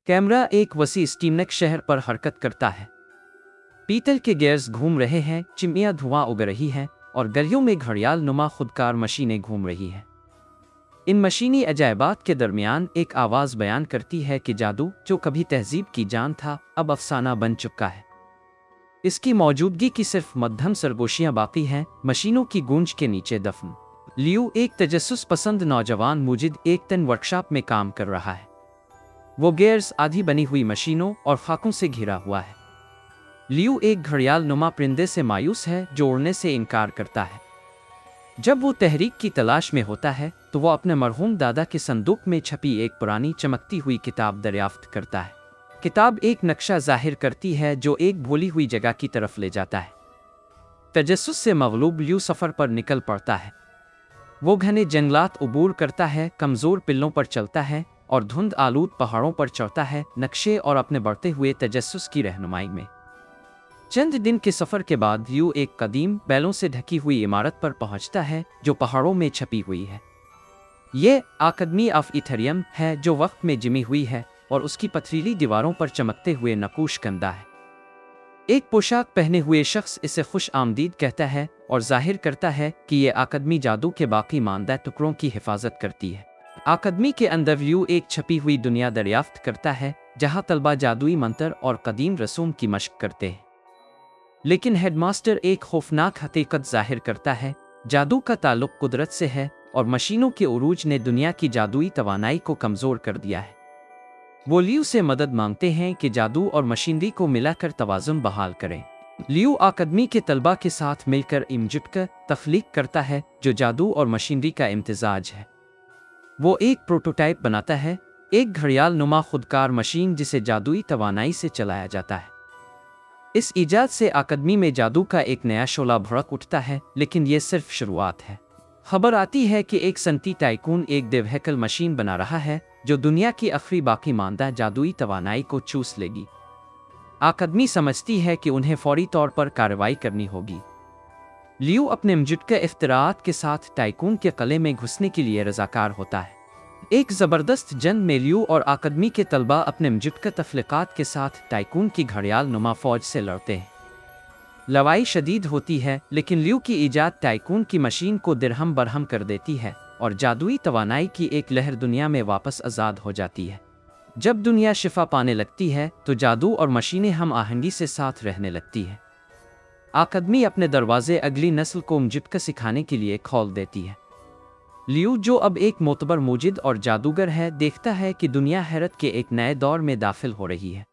Camera एक वसी स्टीमनेक शहर पर हरकत करता है। पीतल के गियर्स घूम रहे हैं, चिमनियां धुआं उग रही हैं और गलियों में घड़ियाल नुमा खुदकार मशीनें घूम रही हैं। इन मशीनी अजायबात के दरमियान एक आवाज़ बयान करती है कि जादू जो कभी तहजीब की जान था अब अफसाना बन चुका है। इसकी मौजूदगी की सिर्फ मध्यम सरगोशियां बाकी हैं, मशीनों की गूंज के नीचे दफन। लियू एक तजस्सुस पसंद नौजवान मुजिद एक तन वर्कशॉप में काम कर रहा है। वो गियर्स आधी बनी हुई मशीनों और खाकों से घिरा हुआ है। लियू एक घड़ियाल नुमा परिंदे से मायूस है जो उड़ने से इनकार करता है। जब वो तहरीक की तलाश में होता है तो वो अपने मरहूम दादा के संदूक में छपी एक पुरानी चमकती हुई किताब दरियाफ्त करता है। किताब एक नक्शा जाहिर करती है जो एक भूली हुई जगह की तरफ ले जाता है। तजस्सुस से मगलूब लियू सफ़र पर निकल पड़ता है। वो घने जंगलात उबूर करता है, कमज़ोर पिल्लों पर चलता है और धुंध आलूद पहाड़ों पर चढ़ता है, नक्शे और अपने बढ़ते हुए तजस्सुस की रहनुमाई में। चंद दिन के सफ़र के बाद लियू एक कदीम बैलों से ढकी हुई इमारत पर पहुंचता है जो पहाड़ों में छपी हुई है। ये अकादमी ऑफ इथेरियम है जो वक्त में जिमी हुई है और उसकी पथरीली दीवारों पर चमकते हुए नक्श कंदा है। एक पोशाक पहने हुए शख्स इसे खुश आमदीद कहता है और जाहिर करता है कि ये अकादमी जादू के बाकी मानदा टुकड़ों की हिफाजत करती है। अकादमी के अंदर लियू एक छपी हुई दुनिया दरियाफ्त करता है जहां तलबा जादुई मंत्र और कदीम रसूम की मशक करते हैं। लेकिन हेडमास्टर एक खौफनाक हकीकत जाहिर करता है, जादू का ताल्लुक कुदरत से है और मशीनों के उरूज ने दुनिया की जादुई तवानाई को कमज़ोर कर दिया है। वो लियू से मदद मांगते हैं कि जादू और मशीनरी को मिलाकर तवाज़ुन बहाल करें। लियू अकादमी के तलबा के साथ मिलकर इमजुट तख्लीक करता है जो जादू और मशीनरी का इम्तिजाज है। वो एक प्रोटोटाइप बनाता है, एक घड़ियाल नुमा खुदकार मशीन जिसे जादुई तवानाई से चलाया जाता है। इस ईजाद से अकादमी में जादू का एक नया शोला भड़क उठता है, लेकिन ये सिर्फ शुरुआत है। खबर आती है कि एक सनती टाइकून एक देवहैकल मशीन बना रहा है जो दुनिया की आखिरी बाकी मानदा जादुई तवानाई को चूस लेगी। अकादमी समझती है कि उन्हें फौरी तौर पर कार्रवाई करनी होगी। लियू अपने मजुटका इख्तिराआत के साथ टाइकून के किले में घुसने के लिए रजाकार होता है। एक ज़बरदस्त जंग में लियू और अकादमी के तलबा अपने मजुटका तफ्लीकात के साथ टाइकून की घड़ियाल नुमा फौज से लड़ते हैं। लड़ाई शदीद होती है, लेकिन लियू की ईजाद टाइकून की मशीन को दिरहम बरहम कर देती है और जादुई तवानाई की एक लहर दुनिया में वापस आज़ाद हो जाती है। जब दुनिया शिफा पाने लगती है तो जादू और मशीनें हम आहंगी से साथ रहने लगती है। अकादमी अपने दरवाजे अगली नस्ल को मजुटका सिखाने के लिए खोल देती है। लियू जो अब एक मोतबर मुजिद और जादूगर है, देखता है कि दुनिया हैरत के एक नए दौर में दाखिल हो रही है।